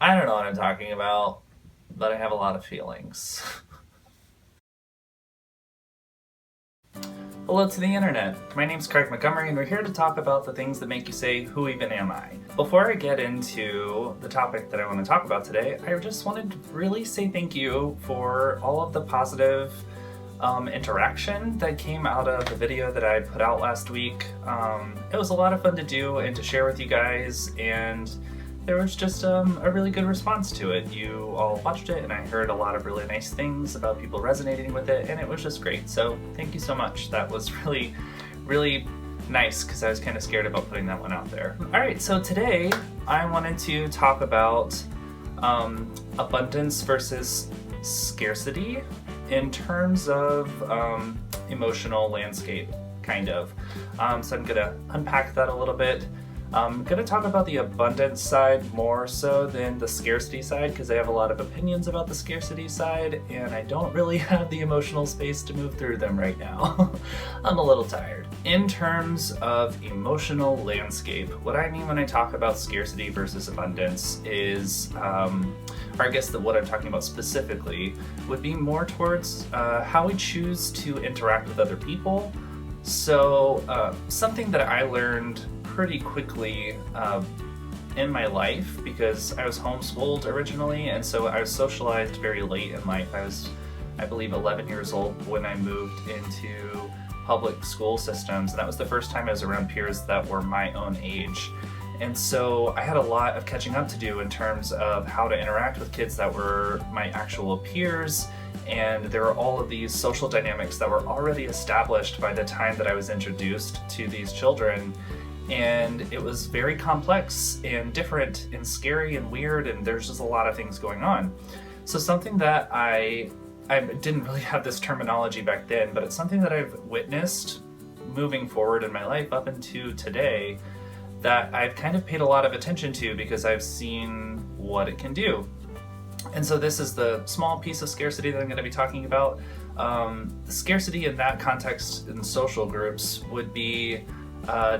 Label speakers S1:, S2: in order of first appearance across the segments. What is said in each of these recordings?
S1: I don't know what I'm talking about, but I have a lot of feelings. Hello to the internet. My name's Craig Montgomery, and we're here to talk about the things that make you say, who even am I? Before I get into the topic that I want to talk about today, I just wanted to really say thank you for all of the positive interaction that came out of the video that I put out last week. It was a lot of fun to do and to share with you guys, and there was just a really good response to it. You all watched it, and I heard a lot of really nice things about people resonating with it, and it was just great. So thank you so much. That was really, really nice, because I was kind of scared about putting that one out there. All right, so today I wanted to talk about abundance versus scarcity in terms of emotional landscape, kind of. So I'm gonna unpack that a little bit. I'm going to talk about the abundance side more so than the scarcity side, because I have a lot of opinions about the scarcity side, and I don't really have the emotional space to move through them right now. I'm a little tired. In terms of emotional landscape, what I mean when I talk about scarcity versus abundance is, or I guess what I'm talking about specifically, would be more towards how we choose to interact with other people. So something that I learned pretty quickly in my life, because I was homeschooled originally, and so I was socialized very late in life. I was, I believe, 11 years old when I moved into public school systems, and that was the first time I was around peers that were my own age. And so I had a lot of catching up to do in terms of how to interact with kids that were my actual peers, and there were all of these social dynamics that were already established by the time that I was introduced to these children. And it was very complex and different and scary and weird, and there's just a lot of things going on. So something that I didn't really have this terminology back then, but it's something that I've witnessed moving forward in my life up into today, that I've kind of paid a lot of attention to because I've seen what it can do. And so this is the small piece of scarcity that I'm going to be talking about. The scarcity in that context in social groups would be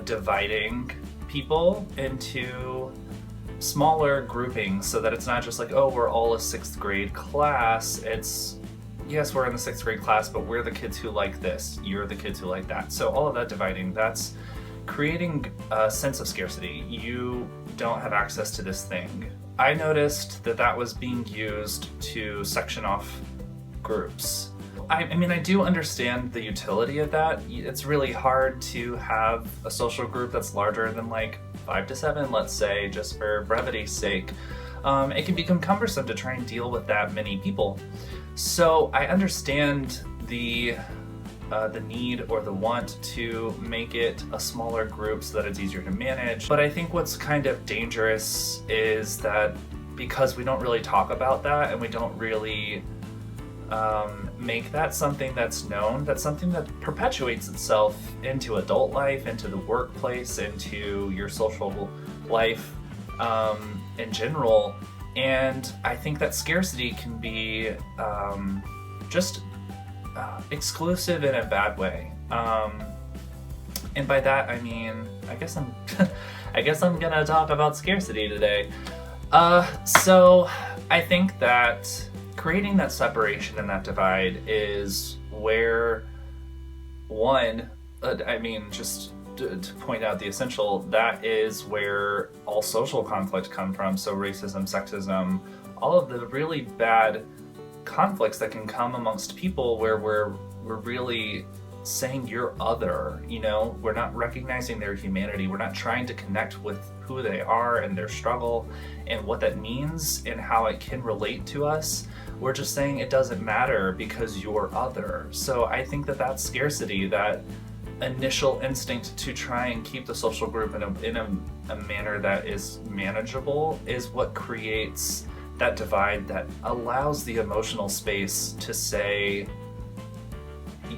S1: dividing people into smaller groupings, so that it's not just like, oh, we're all a 6th grade class. It's, yes, we're in the 6th grade class, but we're the kids who like this, you're the kids who like that. So all of that dividing, that's creating a sense of scarcity. You don't have access to this thing. I noticed that that was being used to section off groups. I mean, I do understand the utility of that. It's really hard to have a social group that's larger than like 5 to 7, let's say, just for brevity's sake. It can become cumbersome to try and deal with that many people. So I understand the need or the want to make it a smaller group so that it's easier to manage. But I think what's kind of dangerous is that because we don't really talk about that, and we don't really make that something that's known, that's something that perpetuates itself into adult life, into the workplace, into your social life in general. And I think that scarcity can be just exclusive in a bad way. And by that I mean, I guess I'm gonna talk about scarcity today. So I think that creating that separation and that divide is where just to point out the essential, that is where all social conflict come from. So racism, sexism, all of the really bad conflicts that can come amongst people, where we're really saying you're other, we're not recognizing their humanity, we're not trying to connect with who they are and their struggle and what that means and how it can relate to us. We're just saying it doesn't matter because you're other. So I think that that's scarcity, that initial instinct to try and keep the social group in a manner that is manageable, is what creates that divide, that allows the emotional space to say,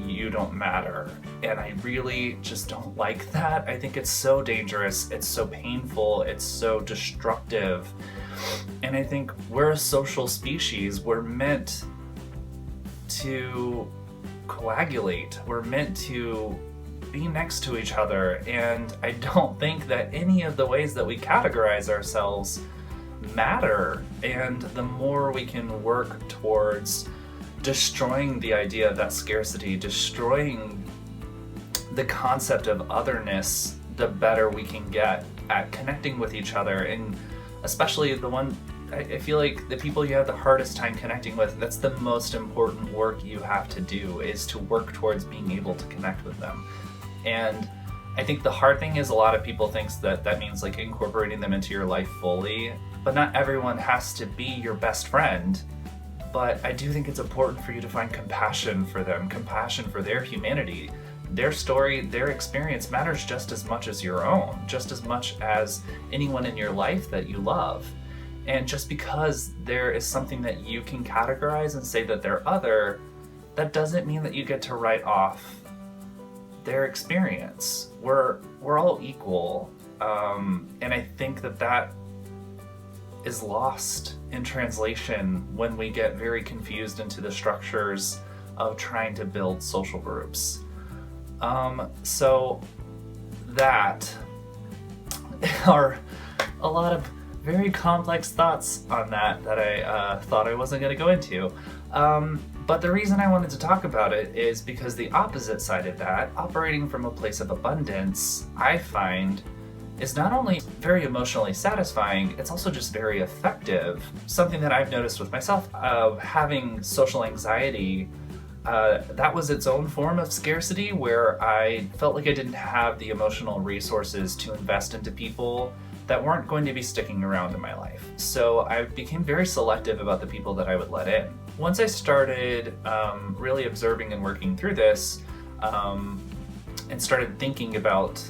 S1: you don't matter. And I really just don't like that. I think it's so dangerous, it's so painful, it's so destructive. And I think we're a social species. We're meant to coagulate. We're meant to be next to each other. And I don't think that any of the ways that we categorize ourselves matter, and the more we can work towards destroying the idea of that scarcity, destroying the concept of otherness, the better we can get at connecting with each other. And especially I feel like the people you have the hardest time connecting with, that's the most important work you have to do, is to work towards being able to connect with them. And I think the hard thing is a lot of people thinks that means like incorporating them into your life fully, but not everyone has to be your best friend. But I do think it's important for you to find compassion for them, compassion for their humanity. Their story, their experience matters just as much as your own, just as much as anyone in your life that you love. And just because there is something that you can categorize and say that they're other, that doesn't mean that you get to write off their experience. We're all equal, and I think that is lost in translation when we get very confused into the structures of trying to build social groups. So that are a lot of very complex thoughts on that I thought I wasn't going to go into. But the reason I wanted to talk about it is because the opposite side of that, operating from a place of abundance, I find is not only very emotionally satisfying, it's also just very effective. Something that I've noticed with myself, having social anxiety, that was its own form of scarcity, where I felt like I didn't have the emotional resources to invest into people that weren't going to be sticking around in my life. So I became very selective about the people that I would let in. Once I started really observing and working through this, and started thinking about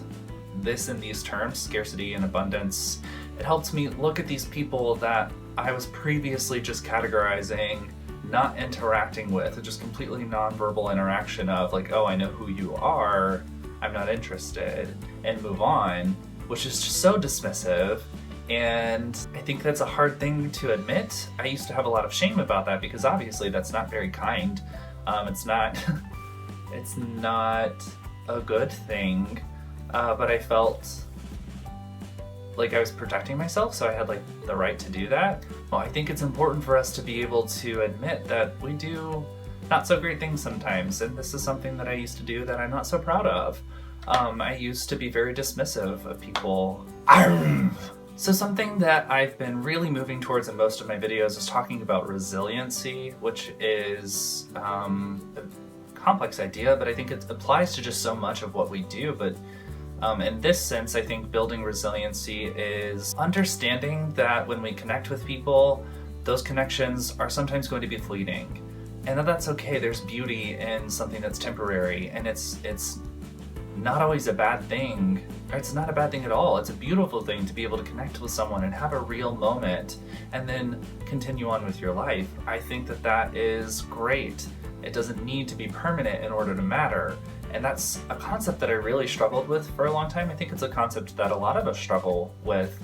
S1: this in these terms, scarcity and abundance, it helped me look at these people that I was previously just categorizing, not interacting with, just completely nonverbal interaction of like, oh, I know who you are, I'm not interested, and move on, which is just so dismissive. And I think that's a hard thing to admit. I used to have a lot of shame about that because obviously that's not very kind. It's not a good thing, but I felt like I was protecting myself, so I had like the right to do that. Well, I think it's important for us to be able to admit that we do not so great things sometimes, and this is something that I used to do that I'm not so proud of. I used to be very dismissive of people. So something that I've been really moving towards in most of my videos is talking about resiliency, which is a complex idea, but I think it applies to just so much of what we do. But in this sense, I think building resiliency is understanding that when we connect with people, those connections are sometimes going to be fleeting, and that's okay. There's beauty in something that's temporary, and it's not always a bad thing. It's not a bad thing at all. It's a beautiful thing to be able to connect with someone and have a real moment and then continue on with your life. I think that is great. It doesn't need to be permanent in order to matter. And that's a concept that I really struggled with for a long time. I think it's a concept that a lot of us struggle with.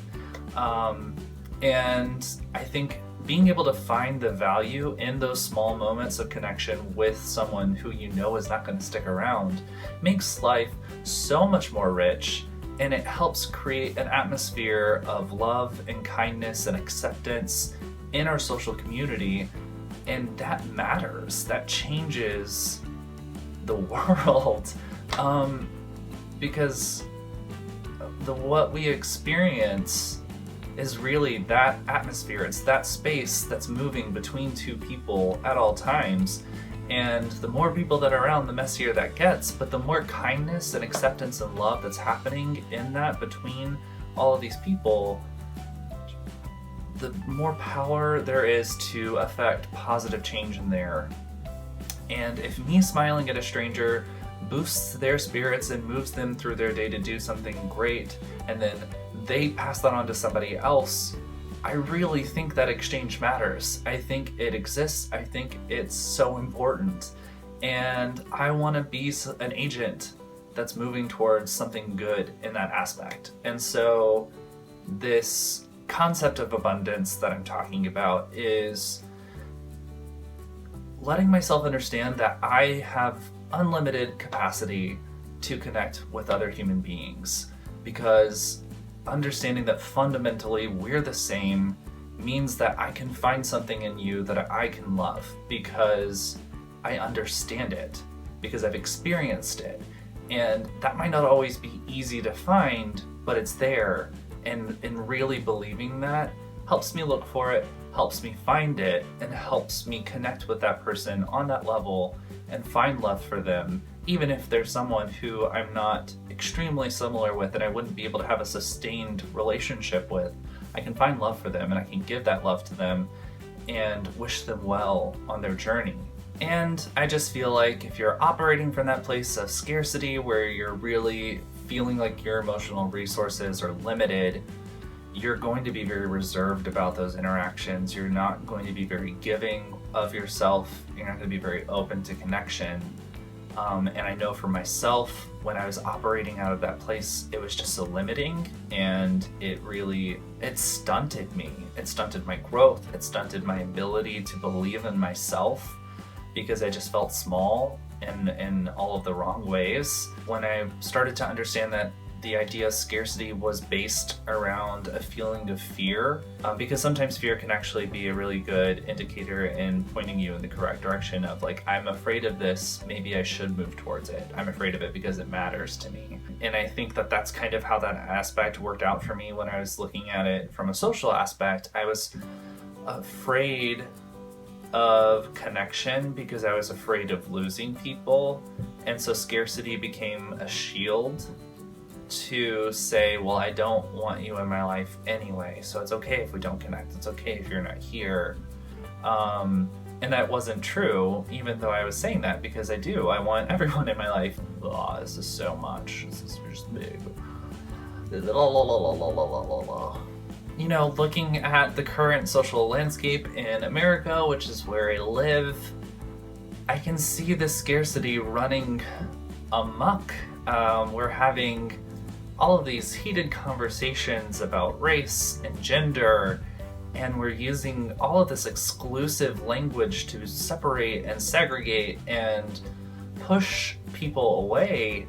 S1: And I think being able to find the value in those small moments of connection with someone who you know is not going to stick around makes life so much more rich, and it helps create an atmosphere of love and kindness and acceptance in our social community. And that matters. That changes the world, because what we experience is really that atmosphere. It's that space that's moving between two people at all times. And the more people that are around, the messier that gets, but the more kindness and acceptance and love that's happening in that between all of these people, the more power there is to affect positive change in there. And if me smiling at a stranger boosts their spirits and moves them through their day to do something great, and then they pass that on to somebody else, I really think that exchange matters. I think it exists. I think it's so important. And I want to be an agent that's moving towards something good in that aspect. And so this concept of abundance that I'm talking about is letting myself understand that I have unlimited capacity to connect with other human beings, because understanding that fundamentally we're the same, means that I can find something in you that I can love because I understand it, because I've experienced it. And that might not always be easy to find, but it's there. And really believing that helps me look for it, helps me find it, and helps me connect with that person on that level and find love for them, even if there's someone who I'm not extremely similar with and I wouldn't be able to have a sustained relationship with. I can find love for them and I can give that love to them and wish them well on their journey. And I just feel like if you're operating from that place of scarcity where you're really feeling like your emotional resources are limited, you're going to be very reserved about those interactions. You're not going to be very giving of yourself. You're not going to be very open to connection. And I know for myself, when I was operating out of that place, it was just so limiting, and it stunted me. It stunted my growth. It stunted my ability to believe in myself because I just felt small in all of the wrong ways. When I started to understand that the idea of scarcity was based around a feeling of fear, because sometimes fear can actually be a really good indicator in pointing you in the correct direction of like, I'm afraid of this, maybe I should move towards it. I'm afraid of it because it matters to me. And I think that that's kind of how that aspect worked out for me when I was looking at it from a social aspect. I was afraid of connection because I was afraid of losing people. And so scarcity became a shield to say, well, I don't want you in my life anyway, so it's okay if we don't connect. It's okay if you're not here. And that wasn't true, even though I was saying that, because I do. I want everyone in my life. Oh, this is so much. This is just big. You know, looking at the current social landscape in America, which is where I live, I can see the scarcity running amok. We're having all of these heated conversations about race and gender, and we're using all of this exclusive language to separate and segregate and push people away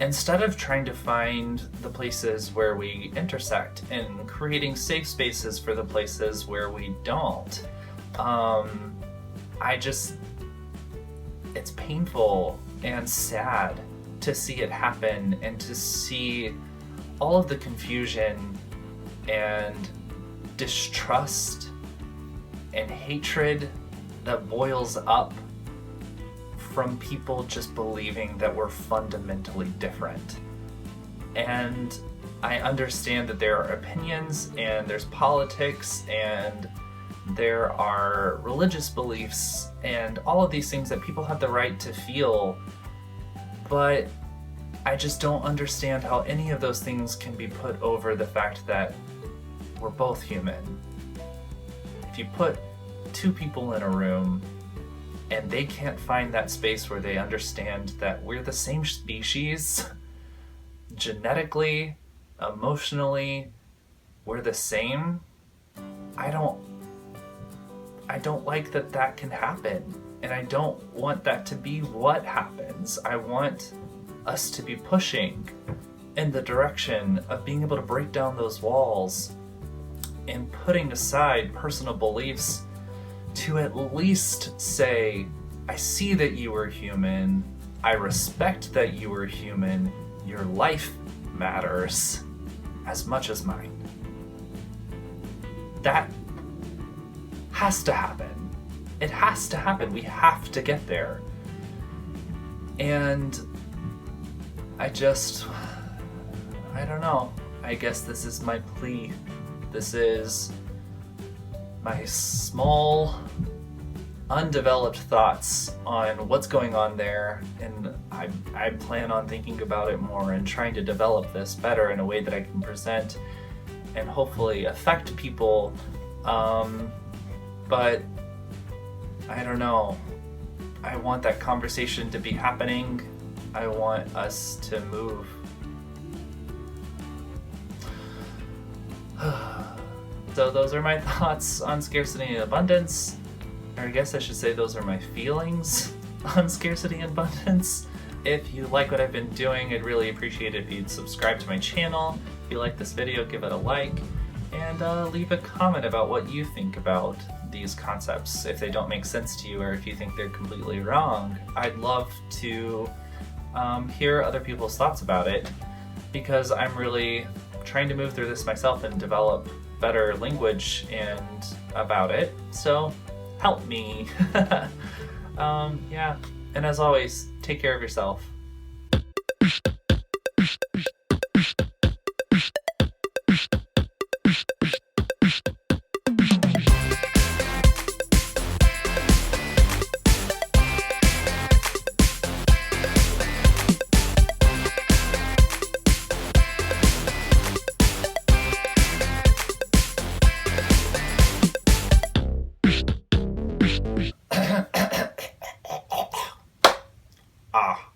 S1: instead of trying to find the places where we intersect and creating safe spaces for the places where we don't. It's painful and sad to see it happen and to see all of the confusion and distrust and hatred that boils up from people just believing that we're fundamentally different. And I understand that there are opinions and there's politics and there are religious beliefs and all of these things that people have the right to feel, but I just don't understand how any of those things can be put over the fact that we're both human. If you put two people in a room and they can't find that space where they understand that we're the same species, genetically, emotionally, we're the same, I don't like that can happen. And I don't want that to be what happens. I want us to be pushing in the direction of being able to break down those walls and putting aside personal beliefs to at least say, I see that you are human, I respect that you are human, your life matters as much as mine. That has to happen. It has to happen. We have to get there. And I don't know. I guess this is my plea. This is my small, undeveloped thoughts on what's going on there, and I plan on thinking about it more and trying to develop this better in a way that I can present and hopefully affect people. But I don't know. I want that conversation to be happening. I want us to move. So those are my thoughts on scarcity and abundance. Or I guess I should say those are my feelings on scarcity and abundance. If you like what I've been doing, I'd really appreciate it if you'd subscribe to my channel. If you like this video, give it a like. and leave a comment about what you think about these concepts. If they don't make sense to you or if you think they're completely wrong, I'd love to hear other people's thoughts about it, because I'm really trying to move through this myself and develop better language and about it. So help me. Yeah, and as always, take care of yourself.